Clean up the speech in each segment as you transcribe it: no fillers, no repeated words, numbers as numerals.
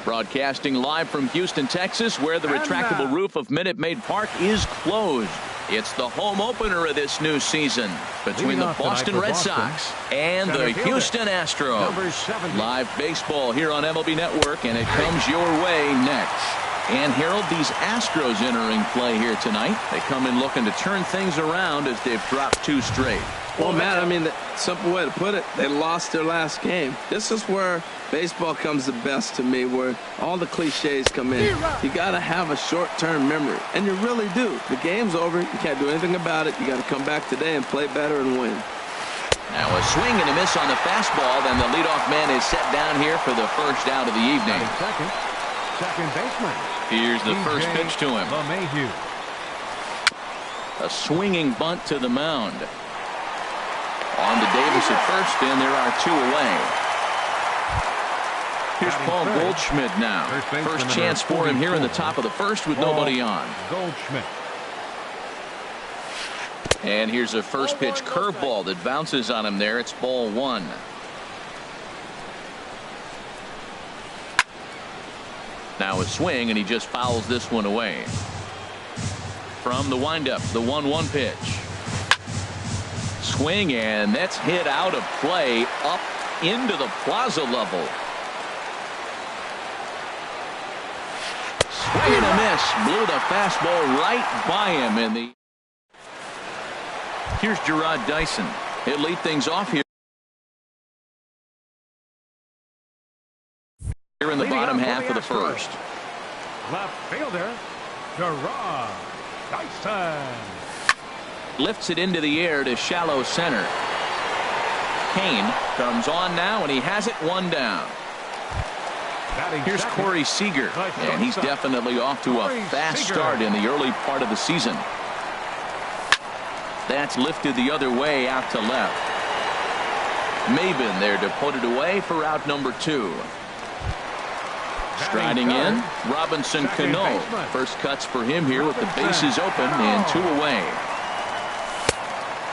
Broadcasting live from Houston, Texas, where the retractable roof of Minute Maid Park is closed. It's the home opener of this new season between the Boston Red Sox and the Houston Astros. Live baseball here on MLB Network, and it comes your way next. And Harold, these Astros entering play here tonight. They come in looking to turn things around as they've dropped 2 straight. Well, Matt, I mean, the simple way to put it, they lost their last game. This is where baseball comes the best to me, where all the cliches come in. You got to have a short-term memory, and you really do. The game's over. You can't do anything about it. You got to come back today and play better and win. Now a swing and a miss on the fastball. Then the leadoff man is set down here for the first out of the evening. Second baseman. Here's the first pitch to him. A swinging bunt to the mound. On to Davis at first, and there are 2 away. Here's Paul Goldschmidt now. First chance for him here in the top of the first with nobody on. Goldschmidt. And here's a first pitch curveball that bounces on him there. It's ball 1. Now a swing, and he just fouls this one away. From the windup, the 1-1 pitch. Swing, and that's hit out of play up into the plaza level. Swing and a miss. Blew the fastball right by him in the. Here's Gerard Dyson. He'll lead things off here in the bottom half of the first. Left fielder, Gerard Dyson. Lifts it into the air to shallow center. Kane comes on now, and he has it 1 down. Here's Corey Seager, and he's definitely off to a fast start in the early part of the season. That's lifted the other way out to left. Maben there to put it away for out number 2. Striding in, Robinson Cano. First cuts for him here with the bases open and 2 away.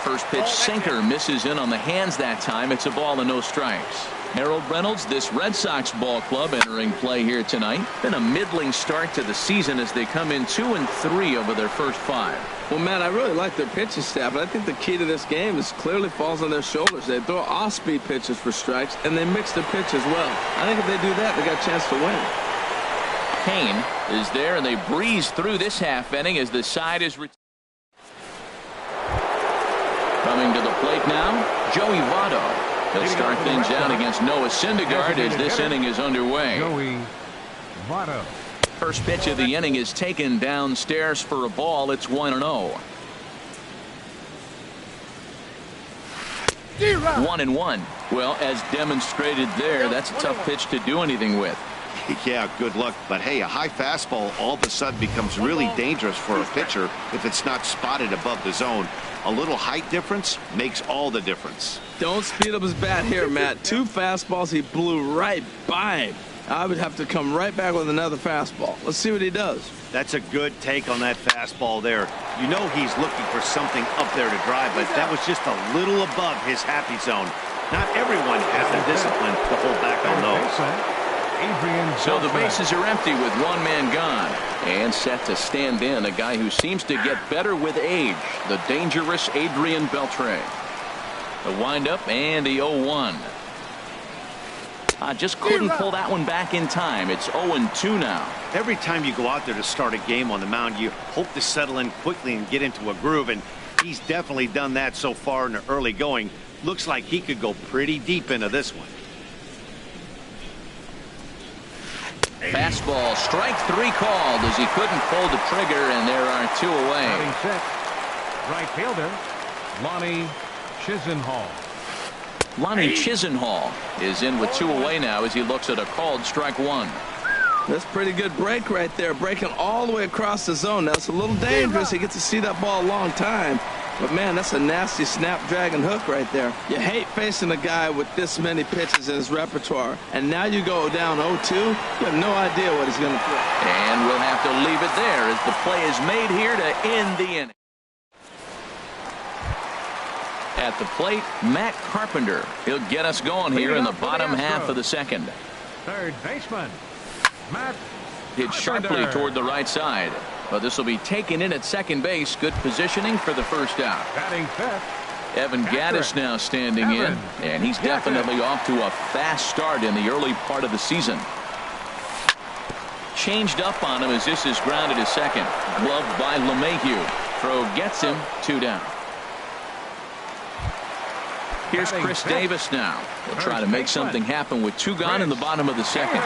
First pitch sinker misses in on the hands that time. It's a ball and no strikes. Harold Reynolds, this Red Sox ball club entering play here tonight. Been a middling start to the season as they come in 2-3 over their first 5. Well, Matt, I really like their pitching staff, but I think the key to this game is clearly falls on their shoulders. They throw off-speed pitches for strikes, and they mix their pitch as well. I think if they do that, they got a chance to win. Kane is there, and they breeze through this half inning as the side is coming to the plate now, Joey Votto. He'll start things out against Noah Syndergaard as this inning is underway. Joey Votto. First pitch of the inning is taken downstairs for a ball. It's 1-0. 1-1. Well, as demonstrated there, that's a tough pitch to do anything with. Yeah, good luck. But hey, a high fastball all of a sudden becomes really dangerous for a pitcher if it's not spotted above the zone. A little height difference makes all the difference. Don't speed up his bat here, Matt. 2 fastballs, he blew right by him. I would have to come right back with another fastball. Let's see what he does. That's a good take on that fastball there. You know he's looking for something up there to drive, but that was just a little above his happy zone. Not everyone has the discipline to hold back on those. So the bases are empty with one man gone. And set to stand in a guy who seems to get better with age, the dangerous Adrian Beltre. The windup and the 0-1. Just couldn't pull that one back in time. It's 0-2 now. Every time you go out there to start a game on the mound, you hope to settle in quickly and get into a groove, and he's definitely done that so far in the early going. Looks like he could go pretty deep into this one. Fastball, strike 3 called as he couldn't pull the trigger, and there are 2 away. Right fielder, Lonnie Chisenhall. Lonnie Chisenhall is in with 2 away now as he looks at a called strike 1. That's a pretty good break right there, breaking all the way across the zone. Now, it's a little dangerous. He gets to see that ball a long time. But, man, that's a nasty snapdragon hook right there. You hate facing a guy with this many pitches in his repertoire. And now you go down 0-2. You have no idea what he's going to throw. And we'll have to leave it there as the play is made here to end the inning. At the plate, Matt Carpenter. He'll get us going here in the bottom half of the second. Third baseman, Matt Hit sharply Carpenter. toward the right side. But this will be taken in at second base. Good positioning for the first out. Batting fifth, Evan Gaddis now standing in. And he's definitely off to a fast start in the early part of the season. Changed up on him as this is grounded to second. Gloved by LeMahieu. Throw gets him. 2 down. Here's Chris Davis now. He'll try to make something happen with 2 gone in the bottom of the second.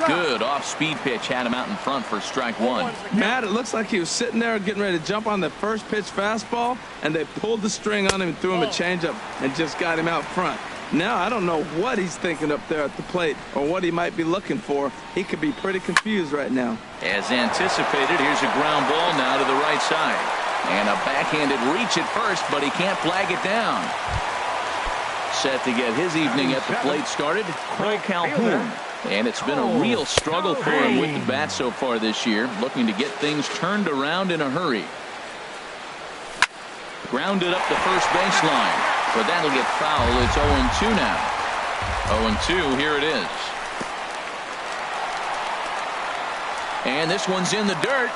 Good off-speed pitch had him out in front for strike 1. Matt, it looks like he was sitting there getting ready to jump on the first pitch fastball, and they pulled the string on him and threw him a changeup and just got him out front. Now, I don't know what he's thinking up there at the plate or what he might be looking for. He could be pretty confused right now. As anticipated, here's a ground ball now to the right side. And a backhanded reach at first, but he can't flag it down. Set to get his evening at the plate started, Cole Calhoun. And it's been a real struggle for him with the bat so far this year, looking to get things turned around in a hurry. Grounded up the first baseline, but that'll get foul. It's 0-2 now. 0-2, here it is. And this one's in the dirt.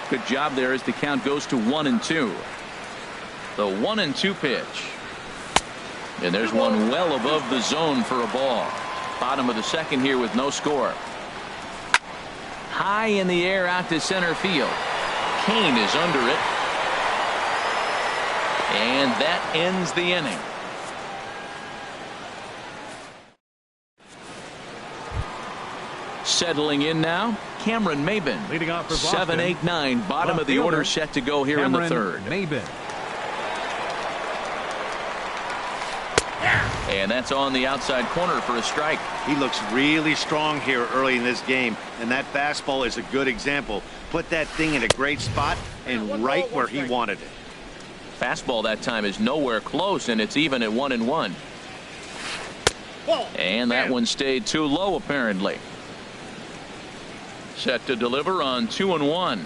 Good job there as the count goes to 1-2. The 1-2 pitch. And there's one well above the zone for a ball. Bottom of the second here with no score. High in the air out to center field. Kane is under it. And that ends the inning. Settling in now, Cameron Maben. Leading off for Boston. 7, 8, 9. Bottom of the order set to go here in the third. Maben. And that's on the outside corner for a strike. He looks really strong here early in this game, and that fastball is a good example. Put that thing in a great spot and right where he wanted it. Fastball that time is nowhere close, and it's even at 1-1. And that one stayed too low apparently. Set to deliver on 2-1.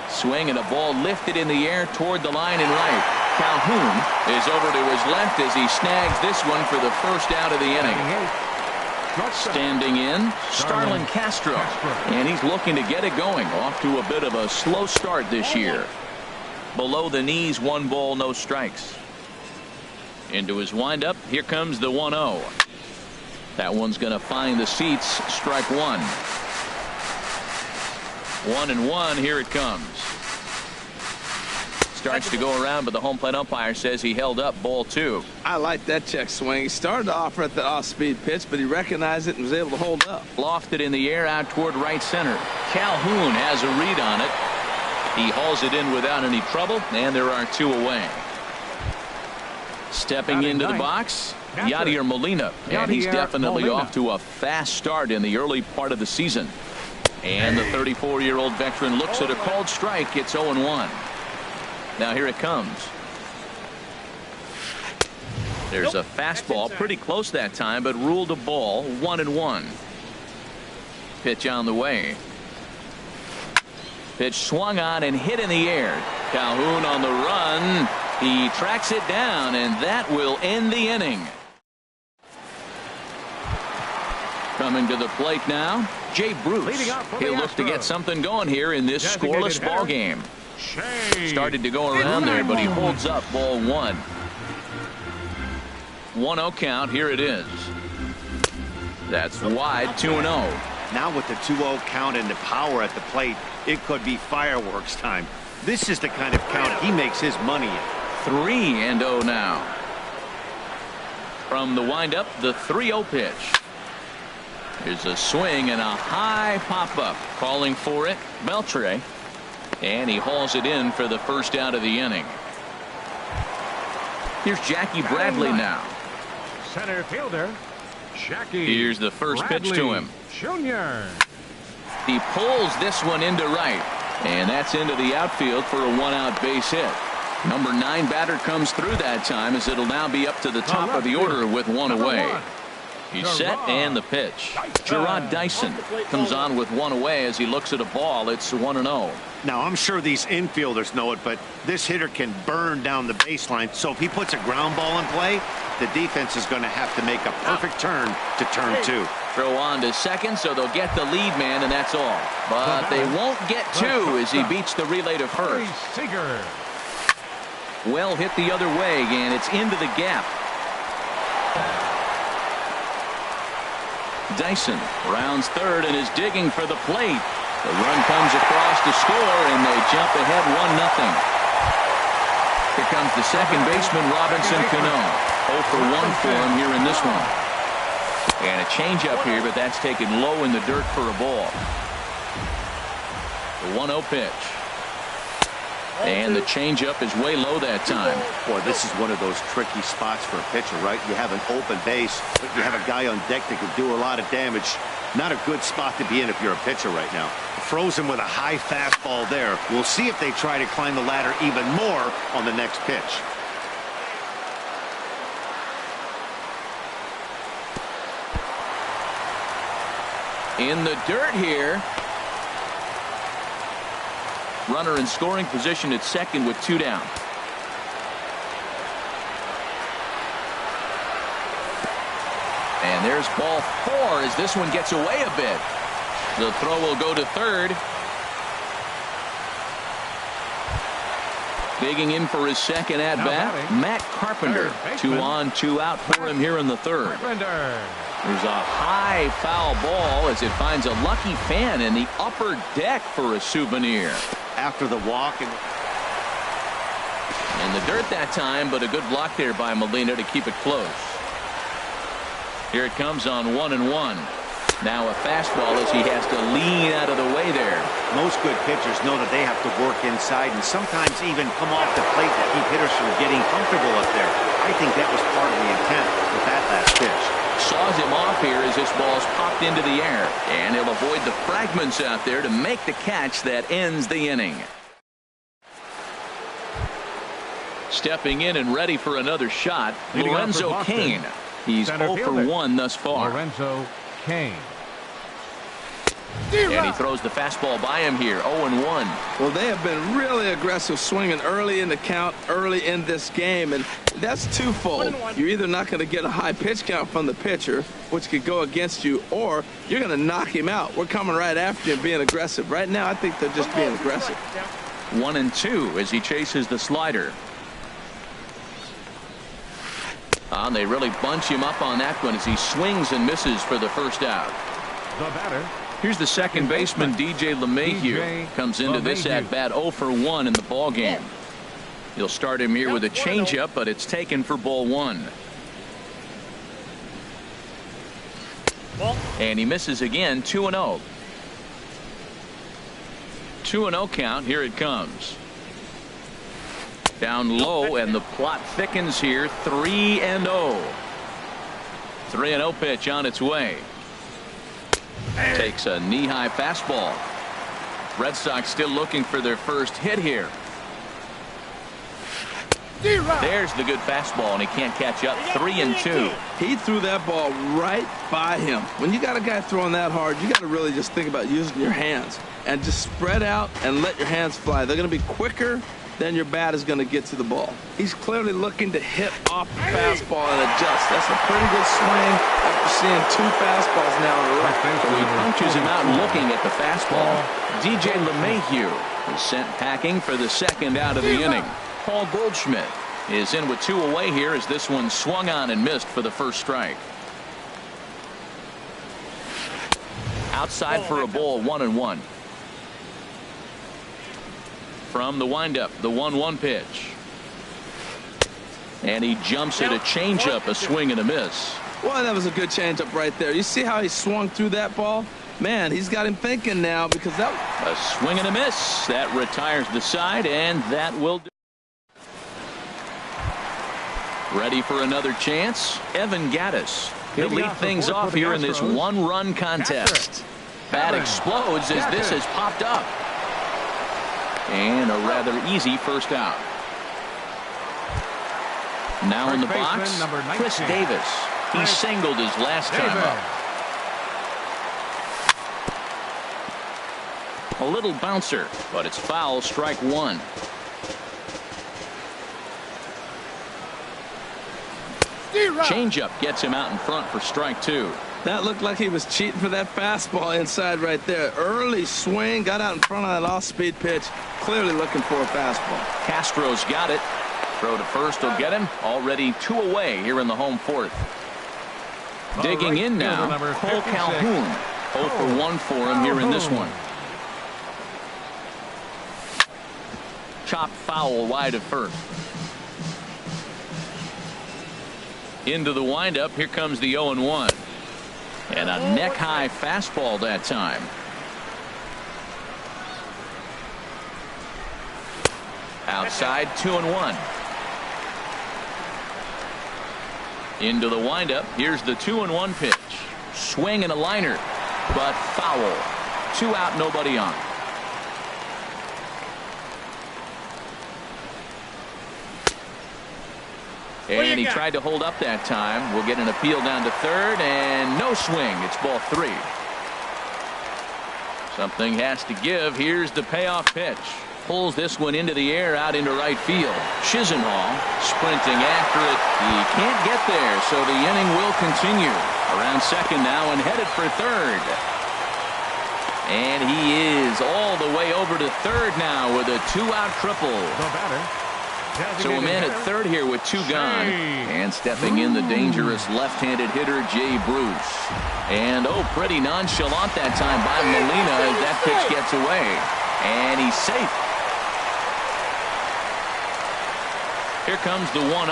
Swing and a ball lifted in the air toward the line and right. Calhoun is over to his left as he snags this one for the first out of the inning. Standing in, Starlin Castro. And he's looking to get it going. Off to a bit of a slow start this year. Below the knees, 1 ball, no strikes. Into his windup, here comes the 1-0. That one's going to find the seats. Strike 1. 1-1, here it comes. starts to go around, but the home plate umpire says he held up ball 2. I like that check swing. He started off at the off-speed pitch, but he recognized it and was able to hold up. Lofted in the air out toward right center. Calhoun has a read on it. He hauls it in without any trouble, and there are 2 away. Stepping into the box, Yadier Molina, and he's definitely off to a fast start in the early part of the season. And the 34-year-old veteran looks at a called strike. It's 0-1. Now here it comes. There's a fastball pretty close that time, but ruled a ball. 1-1. Pitch on the way. Pitch swung on and hit in the air. Calhoun on the run. He tracks it down, and that will end the inning. Coming to the plate now, Jay Bruce. He'll look to get something going here in this scoreless ball game. Started to go around there, but he holds up ball 1. 1-0 count. Here it is. That's wide. 2-0. Now with the 2-0 count and the power at the plate, it could be fireworks time. This is the kind of count he makes his money in. 3-0 now. From the windup, the 3-0 pitch. Here's a swing and a high pop-up. Calling for it, Beltre. And he hauls it in for the first out of the inning. Here's Jackie Bradley now. Center fielder, Jackie. Here's the first pitch to him. Jr. He pulls this one into right. And that's into the outfield for a 1-out base hit. Number 9 batter comes through that time, as it'll now be up to the top of the order with 1 away. He's set, and the pitch. Gerard Dyson comes on with 1 away as he looks at a ball. It's 1-0. Now, I'm sure these infielders know it, but this hitter can burn down the baseline. So if he puts a ground ball in play, the defense is going to have to make a perfect turn to turn 2. Throw on to second, so they'll get the lead man, and that's all. But they won't get 2 as he beats the relay to first. Well hit the other way, and it's into the gap. Dyson rounds third and is digging for the plate. The run comes across to score, and they jump ahead 1-0. Here comes the second baseman, Robinson Cano. 0 for 1 for him here in this one. And a changeup here, but that's taken low in the dirt for a ball. The 1-0 pitch. And the changeup is way low that time. Boy, this is one of those tricky spots for a pitcher, right? You have an open base, but you have a guy on deck that can do a lot of damage. Not a good spot to be in if you're a pitcher right now. Frozen with a high fastball there. We'll see if they try to climb the ladder even more on the next pitch. In the dirt here. Runner in scoring position at second with 2 down. And there's ball 4 as this one gets away a bit. The throw will go to third. Digging in for his second at bat, Matt Carpenter. 2 on, 2 out for him here in the third. There's a high foul ball as it finds a lucky fan in the upper deck for a souvenir. After the walk. In the dirt that time, but a good block there by Molina to keep it close. Here it comes on 1-1. Now a fastball as he has to lean out of the way there. Most good pitchers know that they have to work inside and sometimes even come off the plate to keep hitters from getting comfortable up there. I think that was part of the intent with that last pitch. Saws him off here as this ball's popped into the air, and he'll avoid the fragments out there to make the catch that ends the inning. Stepping in and ready for another shot, Lorenzo Cain. He's 0 for 1 thus far. Lorenzo Cain. And he throws the fastball by him here, 0-1. Well, they have been really aggressive swinging early in the count, early in this game, and that's twofold. You're either not going to get a high pitch count from the pitcher, which could go against you, or you're going to knock him out. We're coming right after you and being aggressive. Right now, I think they're just being aggressive. 1-2 as he chases the slider. And they really bunch him up on that one as he swings and misses for the first out. The batter. Here's the second baseman, DJ LeMahieu. Comes into this at bat 0 for 1 in the ball game. You'll start him here with a changeup, but it's taken for ball 1. And he misses again. 2-0. 2-0 count. Here it comes. Down low, and the plot thickens here. 3-0. 3-0 pitch on its way. Takes a knee-high fastball. Red Sox still looking for their first hit here. There's the good fastball, and he can't catch up. 3-2. He threw that ball right by him. When you got a guy throwing that hard, you got to really just think about using your hands and just spread out and let your hands fly. They're going to be quicker than your bat is going to get to the ball. He's clearly looking to hit off the fastball and adjust. That's a pretty good swing after seeing 2 fastballs now in a row. So he punches him out looking at the fastball. DJ LeMahieu is sent packing for the second out of the inning. Paul Goldschmidt is in with 2 away here as this one swung on and missed for the first strike. Outside for a ball. 1-1. From the windup, the 1-1 pitch. And he jumps at a changeup, a swing and a miss. Well, that was a good changeup right there. You see how he swung through that ball? Man, he's got him thinking now because that... A swing and a miss. That retires the side, and that will do. Ready for another chance? Evan Gattis. He'll lead things off here in this 1-run contest. Bat explodes as this has popped up. And a rather easy first out. Now in the box, Chris Davis. He singled his last time up. A little bouncer, but it's foul. Strike 1. Changeup gets him out in front for strike 2. That looked like he was cheating for that fastball inside right there. Early swing, got out in front of that off-speed pitch. Clearly looking for a fastball. Castro's got it. Throw to first will get him. Already 2 away here in the home 4th. Digging in now, Cole Calhoun. 0 for 1 for him here in this one. Chop foul wide of first. Into the windup. Here comes the 0-1. And a neck-high fastball that time. Outside, 2-1. Into the windup. Here's the 2-1 pitch. Swing and a liner, but foul. 2 out, nobody on. And he tried to hold up that time. We'll get an appeal down to third, and no swing. It's ball 3. Something has to give. Here's the payoff pitch. Pulls this one into the air out into right field. Chisenhall sprinting after it. He can't get there, so the inning will continue. Around second now and headed for third. And he is all the way over to third now with a 2-out triple. The batter. So a man at third here with 2 gone. And stepping in the dangerous left-handed hitter, Jay Bruce. And pretty nonchalant that time by Molina as that pitch gets away. And he's safe. Here comes the 1-0.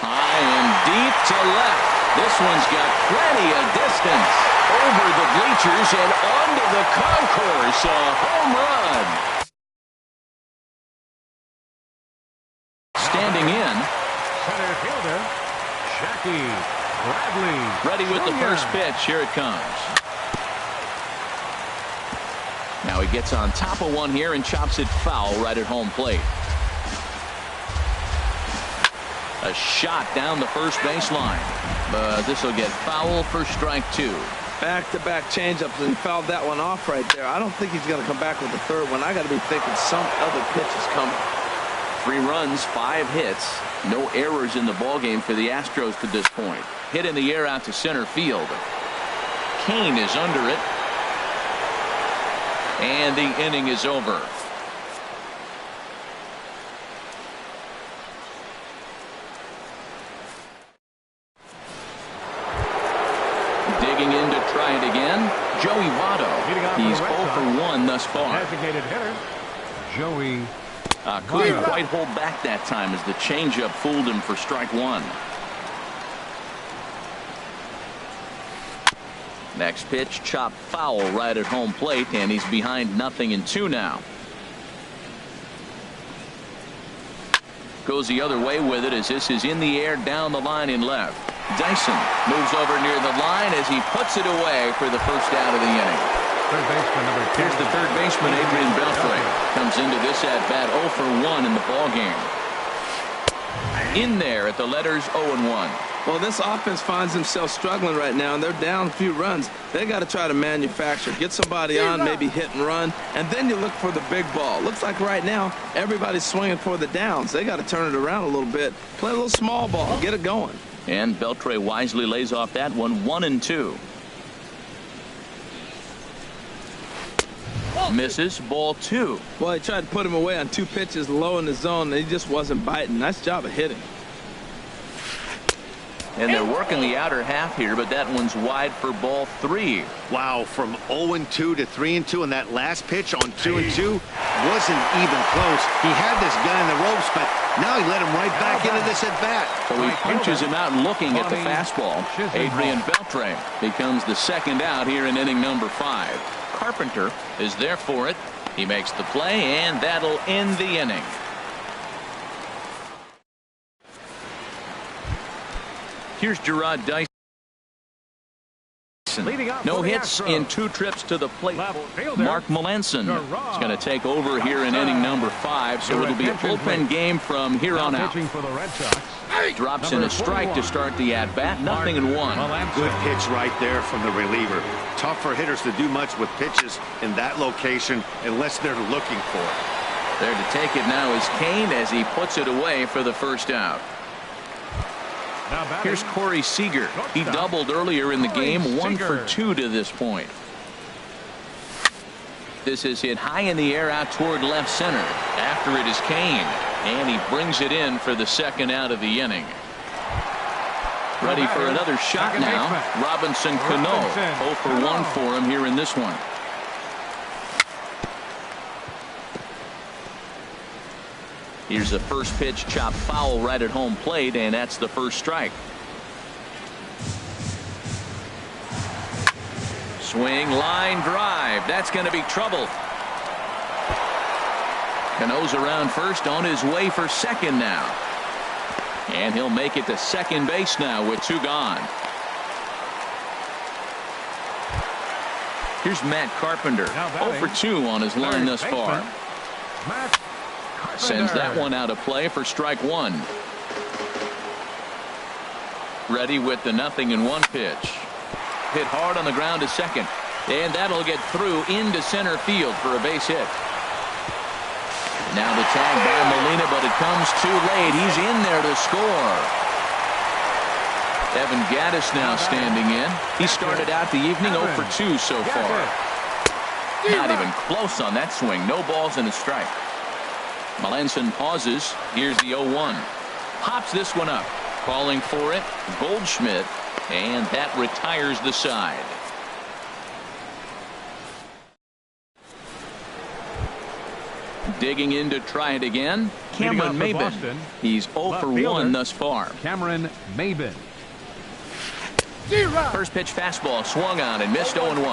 High and deep to left. This one's got plenty of distance. Over the bleachers and onto the concourse. A home run. Standing in. Center fielder, Jackie Bradley. Ready with the first pitch. Here it comes. Now he gets on top of one here and chops it foul right at home plate. A shot down the first baseline. But this will get foul for strike 2. Back-to-back changeups, and he fouled that one off right there. I don't think he's going to come back with the third one. I got to be thinking some other pitch is coming. 3 runs, 5 hits. No errors in the ballgame for the Astros to this point. Hit in the air out to center field. Kane is under it. And the inning is over. Digging in to try it again, Joey Votto. He's 0 for 1 thus far. Designated hitter, Joey Couldn't quite hold back that time as the changeup fooled him for strike one. Next pitch, chopped foul right at home plate, and he's behind 0-2 now. Goes the other way with it as this is in the air down the line in left. Dyson moves over near the line as he puts it away for the first out of the inning. Third baseman number 10. Here's the third baseman, Adrian Beltre. Comes into this at-bat 0 for 1 in the ballgame. In there at the letters 0-1. Well, this offense finds themselves struggling right now, and they're down a few runs. They got to try to manufacture, get somebody on, maybe hit and run, and then you look for the big ball. Looks like right now everybody's swinging for the downs. They got to turn it around a little bit, play a little small ball, get it going. And Beltre wisely lays off that one, 1-2. Misses, ball 2. Well, he tried to put him away on 2 pitches low in the zone, and he just wasn't biting. Nice job of hitting. And they're working the outer half here, but that one's wide for ball 3. Wow, from 0-2 to 3-2, and that last pitch on 2-2 wasn't even close. He had this guy in the ropes, but now he let him right back into this at bat. So he punches him out looking at the fastball. Adrian Beltre becomes the second out here in inning number 5. Carpenter is there for it. He makes the play, and that'll end the inning. Here's Gerard Dyson. No hits in 2 trips to the plate. Mark Melanson is going to take over here in inning number 5, so it'll be a bullpen game from here on out. Drops in a strike to start the at-bat, 0-1. Good pitch right there from the reliever. Tough for hitters to do much with pitches in that location unless they're looking for it. There to take it now is Kane as he puts it away for the first out. Here's Corey Seager. He doubled earlier in the game, 1 for 2 to this point. This is hit high in the air out toward left center. After it is Kane, and he brings it in for the second out of the inning. Ready for another shot now. Robinson Cano, 0 for 1 for him here in this one. Here's the first pitch, chopped foul right at home plate, and that's the first strike. Swing, line drive. That's going to be trouble. Cano's around first, on his way for second now. And he'll make it to second base now with 2 gone. Here's Matt Carpenter, 0 for 2 on his line thus far. Sends that one out of play for strike 1. Ready with the 0-1 pitch. Hit hard on the ground to second. And that'll get through into center field for a base hit. Now the tag by Molina, but it comes too late. He's in there to score. Evan Gattis now standing in. He started out the evening 0 for 2 so far. Not even close on that swing. No balls and a strike. Melanson pauses. Here's the 0-1. Pops this one up. Calling for it, Goldschmidt, and that retires the side. Digging in to try it again, Cameron Maybin. He's 0 for 1 thus far. Cameron Maybin. First pitch fastball swung on and missed 0-1.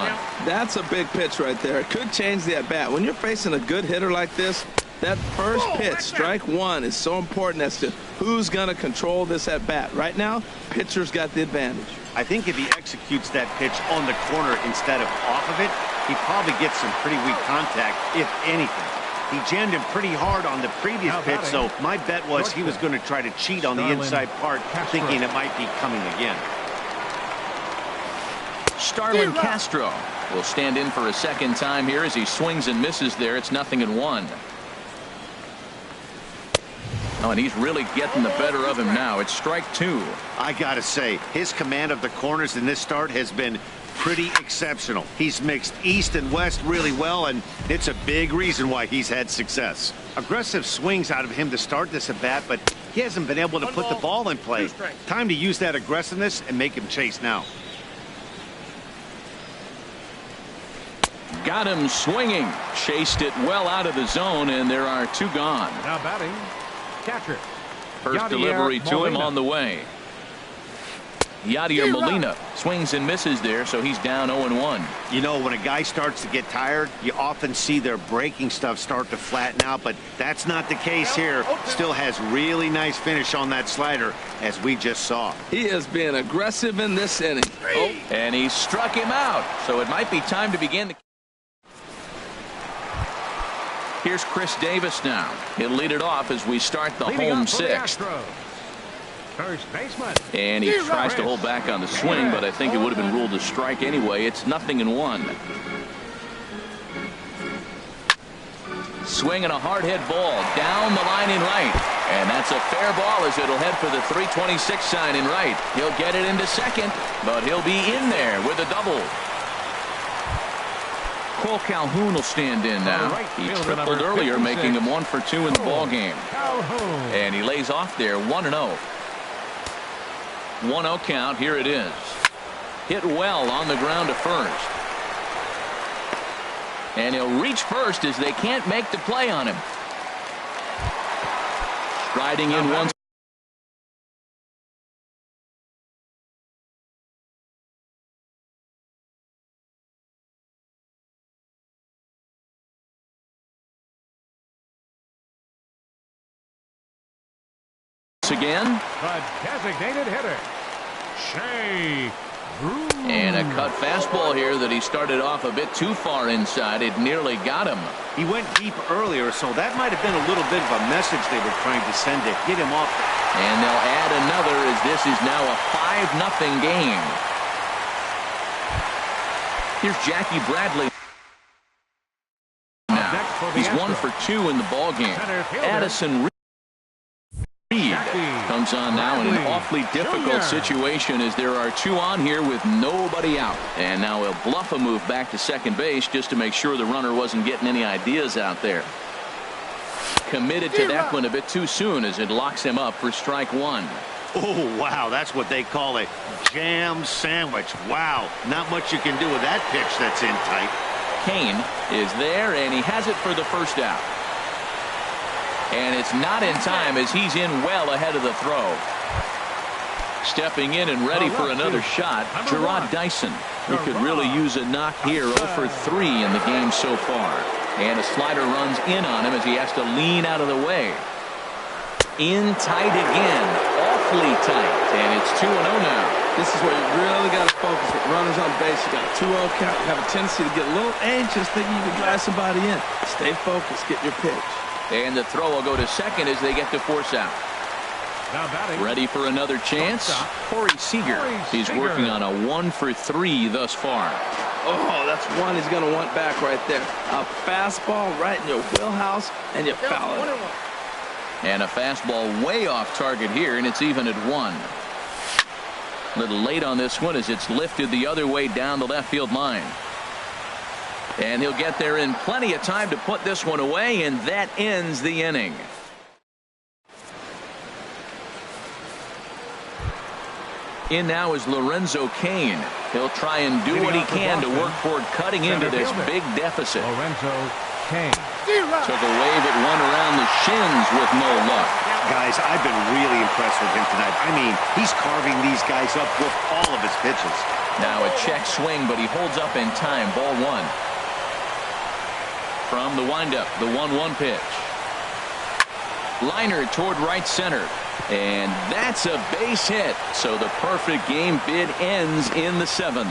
That's a big pitch right there. It could change the at-bat. When you're facing a good hitter like this, that first pitch, strike 1, is so important as to who's going to control this at-bat. Right now, pitcher's got the advantage. I think if he executes that pitch on the corner instead of off of it, he probably gets some pretty weak contact, if anything. He jammed him pretty hard on the previous pitch, so my bet was he was going to try to cheat on the inside part, thinking it might be coming again. Starlin Castro will stand in for a second time here as he swings and misses there. It's 0-1. Oh, and he's really getting the better of him now. It's strike 2. I gotta say, his command of the corners in this start has been pretty exceptional. He's mixed east and west really well, and it's a big reason why he's had success. Aggressive swings out of him to start this at bat, but he hasn't been able to put the ball in play. Time to use that aggressiveness and make him chase now. Got him swinging. Chased it well out of the zone, and there are 2 gone. Now batting, catcher. First delivery to him on the way. Yadier Molina swings and misses there, so he's down 0-1. You know, when a guy starts to get tired, you often see their breaking stuff start to flatten out, but that's not the case here. Still has really nice finish on that slider, as we just saw. He is being aggressive in this inning. Oh. And he struck him out, so it might be time to begin. Here's Chris Davis now. He'll lead it off as we start the home 6th. First baseman. And he tries to hold back on the swing, but I think it would have been ruled a strike anyway. It's 0-1. Swinging a hard hit ball down the line in right. And that's a fair ball as it'll head for the 326 sign in right. He'll get it into second, but he'll be in there with a double. Cole Calhoun will stand in now. He tripled earlier, making him 1 for 2 in the ball game. And he lays off there 1-0. 1-0 count. Here it is. Hit well on the ground to first. And he'll reach first as they can't make the play on him. Striding in once again. The designated hitter, Shea Groom. And a cut fastball here that he started off a bit too far inside. It nearly got him. He went deep earlier, so that might have been a little bit of a message they were trying to send to get him off. And they'll add another as this is now a 5-0 game. Here's Jackie Bradley. Now he's 1 for 2 in the ball game. Addison Reed comes on now in an awfully difficult situation as there are 2 on here with nobody out. And now he'll bluff a move back to second base just to make sure the runner wasn't getting any ideas out there. Committed to that one a bit too soon as it locks him up for strike 1. Oh, wow, that's what they call a jam sandwich. Wow, not much you can do with that pitch that's in tight. Kane is there, and he has it for the first out. And it's not in time as he's in well ahead of the throw. Stepping in and ready for another shot, Gerard Dyson. He could really use a knock here. 0 for 3 in the game so far. And a slider runs in on him as he has to lean out of the way. In tight again. Awfully tight. And it's 2-0 now. This is where you really got to focus with runners on base. You got a 2-0 count. You have a tendency to get a little anxious thinking you can drive somebody in. Stay focused. Get your pitch. And the throw will go to second as they get to force out. Ready for another chance? Corey Seager. He's working on a 1 for 3 thus far. Oh, that's one he's going to want back right there. A fastball right in your wheelhouse, and you foul it. And a fastball way off target here, and it's even at 1. A little late on this one as it's lifted the other way down the left field line. And he'll get there in plenty of time to put this one away, and that ends the inning. In now is Lorenzo Cain. He'll try and do what he can to work toward cutting into this big deficit. Lorenzo Cain. Took a wave at one around the shins with no luck. Guys, I've been really impressed with him tonight. I mean, he's carving these guys up with all of his pitches. Now a check swing, but he holds up in time. Ball 1. From the windup, the 1-1 pitch. Liner toward right center. And that's a base hit. So the perfect game bid ends in the 7th.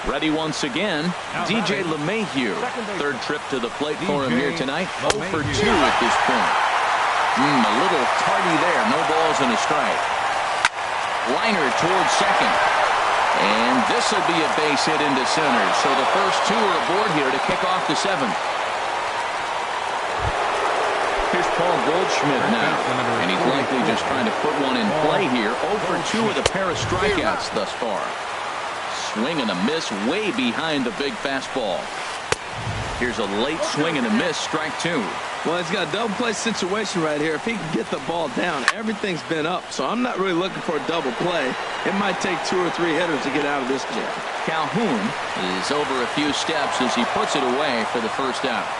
Ready once again, DJ LeMahieu. Third trip to the plate for him here tonight. 0 for 2 at this point. A little tardy there. No balls and a strike. Liner towards second. And this will be a base hit into center. So the first 2 are aboard here to kick off the 7th. Here's Paul Goldschmidt now. And he's likely just trying to put one in play here. 0 for 2 with a pair of strikeouts thus far. Swing and a miss way behind the big fastball. Here's a late swing and a miss, strike 2. Well, he's got a double play situation right here. If he can get the ball down, everything's been up. So I'm not really looking for a double play. It might take 2 or 3 hitters to get out of this jam. Calhoun is over a few steps as he puts it away for the first out.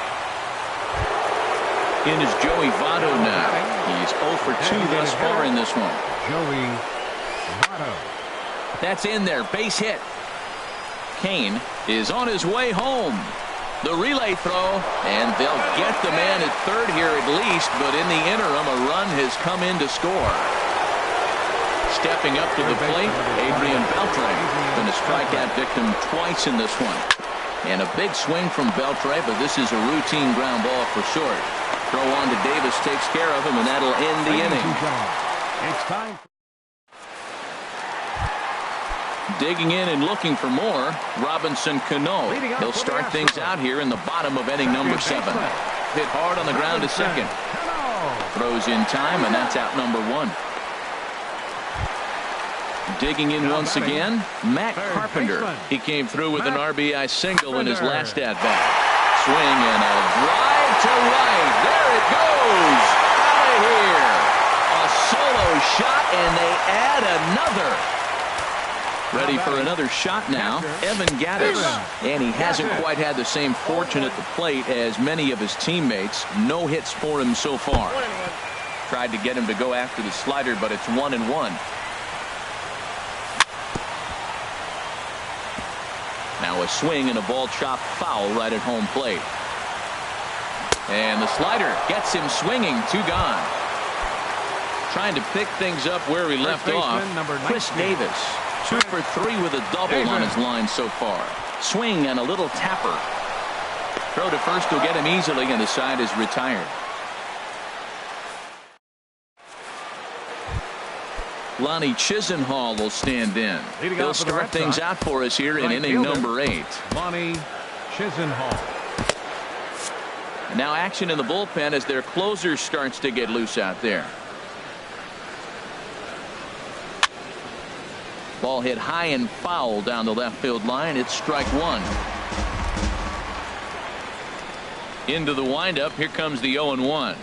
In is Joey Votto now. He's 0 for 2 thus far in this one. Joey Votto. That's in there. Base hit. Kane is on his way home. The relay throw, and they'll get the man at third here at least, but in the interim, a run has come in to score. Stepping up to the plate, Adrian Beltre, been a strikeout victim twice in this one. And a big swing from Beltre, but this is a routine ground ball for short. Throw on to Davis takes care of him, and that'll end the inning. It's time. Digging in and looking for more, Robinson Cano. He'll start things out here in the bottom of inning number 7. Hit hard on the ground to second. Throws in time, and that's out number 1. Digging in once again, Matt Carpenter. He came through with an RBI single in his last at-bat. Swing and a drive to right. There it goes. Out of here. A solo shot, and they add another. Ready for another shot now, Evan Gattis. And he hasn't quite had the same fortune at the plate as many of his teammates. No hits for him so far. Tried to get him to go after the slider, but it's 1-1. Now a swing and a ball chopped foul right at home plate. And the slider gets him swinging. 2 gone. Trying to pick things up where he left off. Chris Davis. 2 for 3 with a double on his line so far. Swing and a little tapper. Throw to first will get him easily, and the side is retired. Lonnie Chisenhall will stand in. He'll start things out for us here in inning number 8. Lonnie Chisenhall. And now action in the bullpen as their closer starts to get loose out there. Ball hit high and foul down the left field line. It's strike 1. Into the windup. Here comes the 0-1.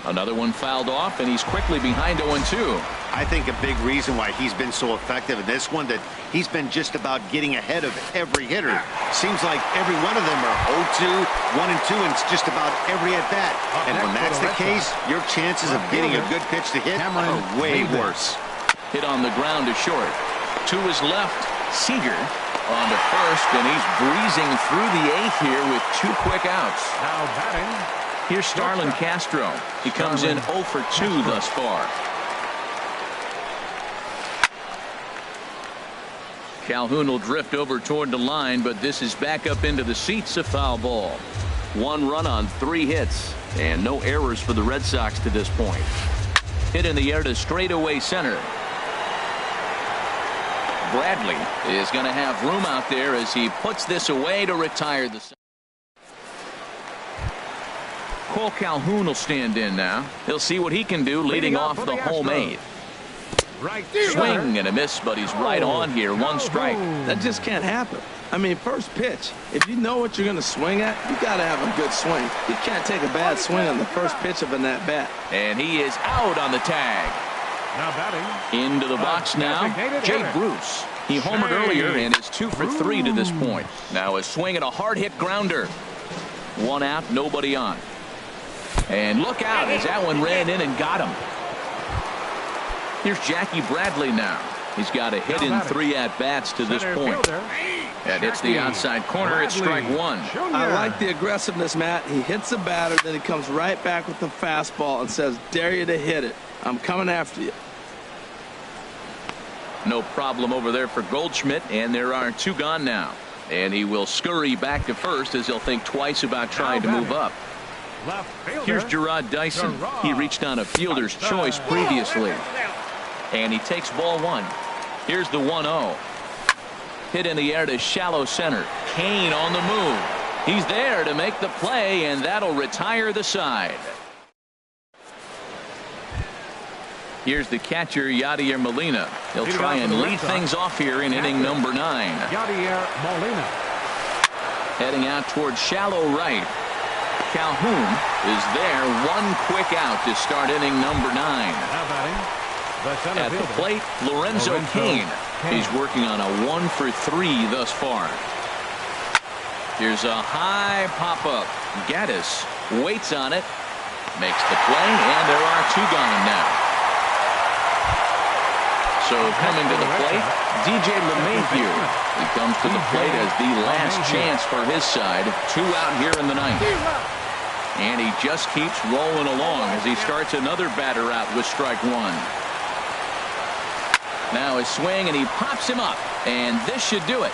Another one fouled off, and he's quickly behind 0-2. I think a big reason why he's been so effective in this one, that he's been just about getting ahead of every hitter. Seems like every one of them are 0-2, 1-2, and it's just about every at bat. And when that's the case, your chances of getting a good pitch to hit are way worse. Hit on the ground to short. To his left, Seager on to first, and he's breezing through the 8th here with 2 quick outs. Now batting. Here's Starlin Castro. He comes in 0 for 2 thus far. Calhoun will drift over toward the line, but this is back up into the seats. A foul ball. 1 run on 3 hits, and no errors for the Red Sox to this point. Hit in the air to straightaway center. Bradley is going to have room out there as he puts this away to retire the. Cole Calhoun will stand in now. He'll see what he can do leading off the home 8th. Right Swing and a miss, but he's right on here. 1 strike. That just can't happen. I mean, first pitch, if you know what you're going to swing at, you got to have a good swing. You can't take a bad swing on the first pitch of an at-bat. And he is out on the tag. Now batting. Into the box now, Jay Bruce. He homered earlier and is 2 for 3 to this point. Now a swing and a hard hit grounder. 1 out, nobody on. And look out as that one ran in and got him. Here's Jackie Bradley now. He's got a hit in 3 at-bats to this point. And it's the outside corner. It's strike 1. I like the aggressiveness, Matt. He hits the batter, then he comes right back with the fastball and says, dare you to hit it. I'm coming after you. No problem over there for Goldschmidt, and there are 2 gone now. And he will scurry back to first as he'll think twice about trying to move up. Here's Gerard Dyson. He reached on a fielder's choice previously. And he takes ball 1. Here's the 1-0. Hit in the air to shallow center. Kane on the move. He's there to make the play, and that'll retire the side. Here's the catcher, Yadier Molina. He'll try and lead things off here in inning number 9. Yadier Molina. Heading out towards shallow right. Calhoun is there. One quick out to start inning number 9. Now batting, the center At the fielder, plate, Lorenzo Cain. He's working on a 1 for 3 thus far. Here's a high pop-up. Gaddis waits on it. Makes the play, and there are 2 gone now. So coming to the plate, DJ LeMahieu. He comes to the plate as the last chance for his side. 2 out here in the 9th. And he just keeps rolling along as he starts another batter out with strike 1. Now his swing, and he pops him up. And this should do it.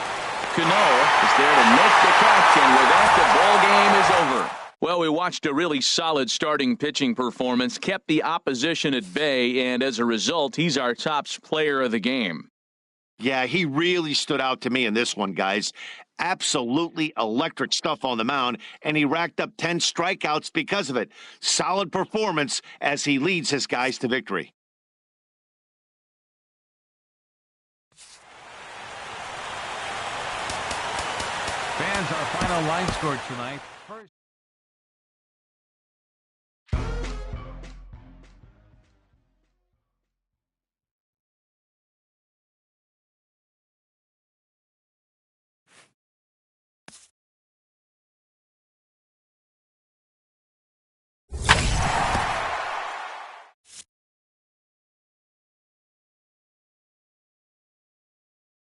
Cano is there to make the catch, and with that, the ball game is over. Well, we watched a really solid starting pitching performance, kept the opposition at bay, and as a result, he's our top player of the game. Yeah, he really stood out to me in this one, guys. Absolutely electric stuff on the mound, and he racked up 10 strikeouts because of it. Solid performance as he leads his guys to victory. Fans, our final line score tonight.